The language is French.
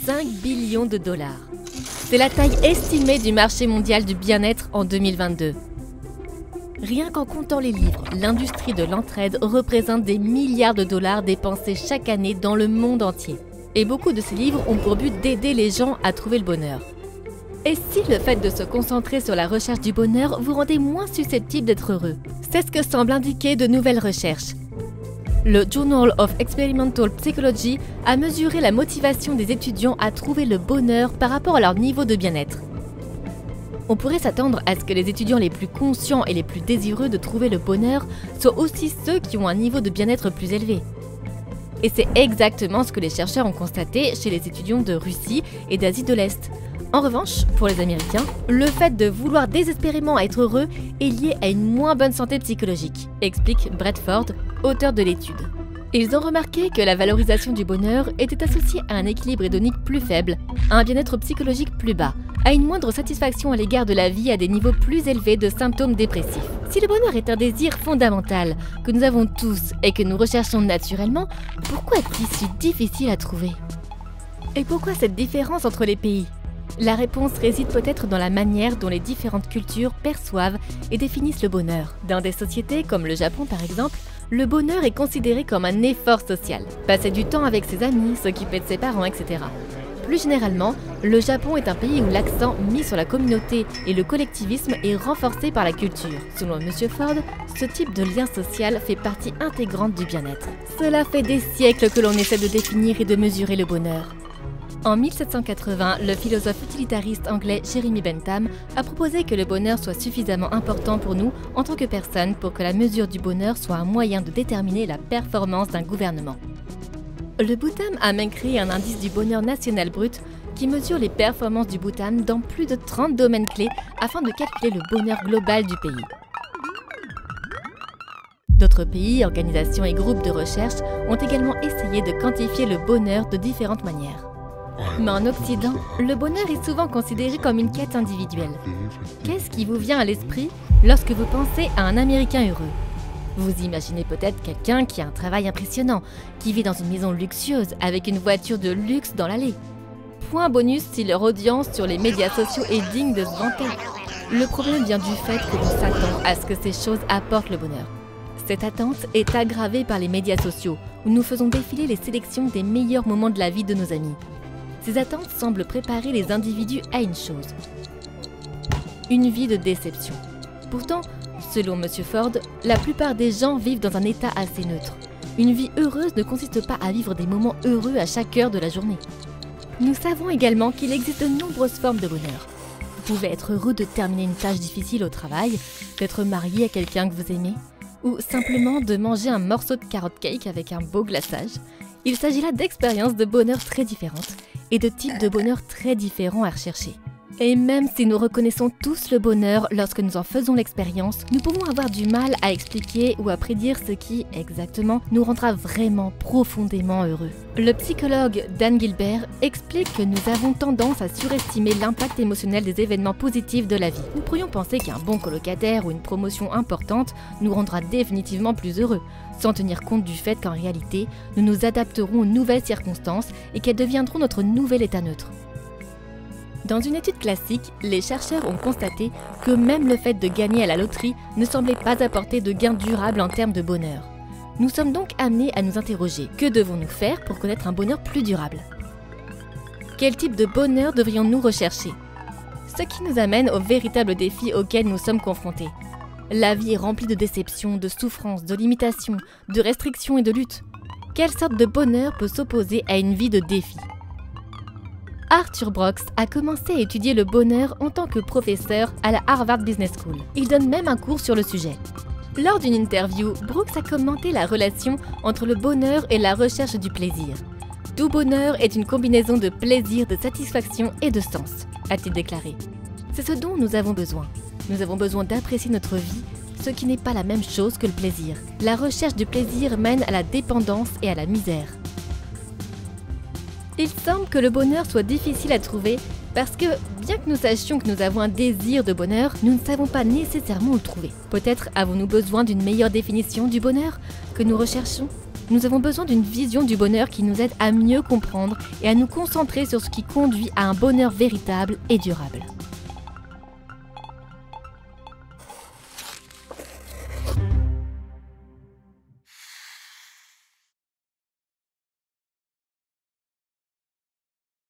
5 billions de dollars. C'est la taille estimée du marché mondial du bien-être en 2022. Rien qu'en comptant les livres, l'industrie de l'entraide représente des milliards de dollars dépensés chaque année dans le monde entier. Et beaucoup de ces livres ont pour but d'aider les gens à trouver le bonheur. Et si le fait de se concentrer sur la recherche du bonheur vous rendait moins susceptible d'être heureux? C'est ce que semblent indiquer de nouvelles recherches. Le Journal of Experimental Psychology a mesuré la motivation des étudiants à trouver le bonheur par rapport à leur niveau de bien-être. On pourrait s'attendre à ce que les étudiants les plus conscients et les plus désireux de trouver le bonheur soient aussi ceux qui ont un niveau de bien-être plus élevé. Et c'est exactement ce que les chercheurs ont constaté chez les étudiants de Russie et d'Asie de l'Est. En revanche, pour les Américains, le fait de vouloir désespérément être heureux est lié à une moins bonne santé psychologique, explique Brett Ford, auteur de l'étude. Ils ont remarqué que la valorisation du bonheur était associée à un équilibre hédonique plus faible, à un bien-être psychologique plus bas, à une moindre satisfaction à l'égard de la vie à des niveaux plus élevés de symptômes dépressifs. Si le bonheur est un désir fondamental que nous avons tous et que nous recherchons naturellement, pourquoi est-il si difficile à trouver? Et pourquoi cette différence entre les pays? La réponse réside peut-être dans la manière dont les différentes cultures perçoivent et définissent le bonheur. Dans des sociétés comme le Japon par exemple, le bonheur est considéré comme un effort social. Passer du temps avec ses amis, s'occuper de ses parents, etc. Plus généralement, le Japon est un pays où l'accent mis sur la communauté et le collectivisme est renforcé par la culture. Selon M. Ford, ce type de lien social fait partie intégrante du bien-être. Cela fait des siècles que l'on essaie de définir et de mesurer le bonheur. En 1780, le philosophe utilitariste anglais Jeremy Bentham a proposé que le bonheur soit suffisamment important pour nous en tant que personne pour que la mesure du bonheur soit un moyen de déterminer la performance d'un gouvernement. Le Bhutan a même créé un indice du bonheur national brut qui mesure les performances du Bhutan dans plus de 30 domaines clés afin de calculer le bonheur global du pays. D'autres pays, organisations et groupes de recherche ont également essayé de quantifier le bonheur de différentes manières. Mais en Occident, le bonheur est souvent considéré comme une quête individuelle. Qu'est-ce qui vous vient à l'esprit lorsque vous pensez à un Américain heureux? Vous imaginez peut-être quelqu'un qui a un travail impressionnant, qui vit dans une maison luxueuse avec une voiture de luxe dans l'allée. Point bonus si leur audience sur les médias sociaux est digne de se vanter. Le problème vient du fait que l'on s'attend à ce que ces choses apportent le bonheur. Cette attente est aggravée par les médias sociaux, où nous faisons défiler les sélections des meilleurs moments de la vie de nos amis. Ces attentes semblent préparer les individus à une chose: une vie de déception. Pourtant, selon M. Ford, la plupart des gens vivent dans un état assez neutre. Une vie heureuse ne consiste pas à vivre des moments heureux à chaque heure de la journée. Nous savons également qu'il existe de nombreuses formes de bonheur. Vous pouvez être heureux de terminer une tâche difficile au travail, d'être marié à quelqu'un que vous aimez, ou simplement de manger un morceau de carrot cake avec un beau glaçage. Il s'agit là d'expériences de bonheur très différentes et de types de bonheur très différents à rechercher. Et même si nous reconnaissons tous le bonheur lorsque nous en faisons l'expérience, nous pouvons avoir du mal à expliquer ou à prédire ce qui, exactement, nous rendra vraiment profondément heureux. Le psychologue Dan Gilbert explique que nous avons tendance à surestimer l'impact émotionnel des événements positifs de la vie. Nous pourrions penser qu'un bon colocataire ou une promotion importante nous rendra définitivement plus heureux, sans tenir compte du fait qu'en réalité, nous nous adapterons aux nouvelles circonstances et qu'elles deviendront notre nouvel état neutre. Dans une étude classique, les chercheurs ont constaté que même le fait de gagner à la loterie ne semblait pas apporter de gains durables en termes de bonheur. Nous sommes donc amenés à nous interroger: que devons-nous faire pour connaître un bonheur plus durable? Quel type de bonheur devrions-nous rechercher? Ce qui nous amène au véritable défi auquel nous sommes confrontés. La vie est remplie de déceptions, de souffrances, de limitations, de restrictions et de luttes. Quelle sorte de bonheur peut s'opposer à une vie de défis? Arthur Brooks a commencé à étudier le bonheur en tant que professeur à la Harvard Business School. Il donne même un cours sur le sujet. Lors d'une interview, Brooks a commenté la relation entre le bonheur et la recherche du plaisir. « Tout bonheur est une combinaison de plaisir, de satisfaction et de sens », a-t-il déclaré. C'est ce dont nous avons besoin. Nous avons besoin d'apprécier notre vie, ce qui n'est pas la même chose que le plaisir. La recherche du plaisir mène à la dépendance et à la misère. Il semble que le bonheur soit difficile à trouver parce que, bien que nous sachions que nous avons un désir de bonheur, nous ne savons pas nécessairement où le trouver. Peut-être avons-nous besoin d'une meilleure définition du bonheur que nous recherchons? Nous avons besoin d'une vision du bonheur qui nous aide à mieux comprendre et à nous concentrer sur ce qui conduit à un bonheur véritable et durable.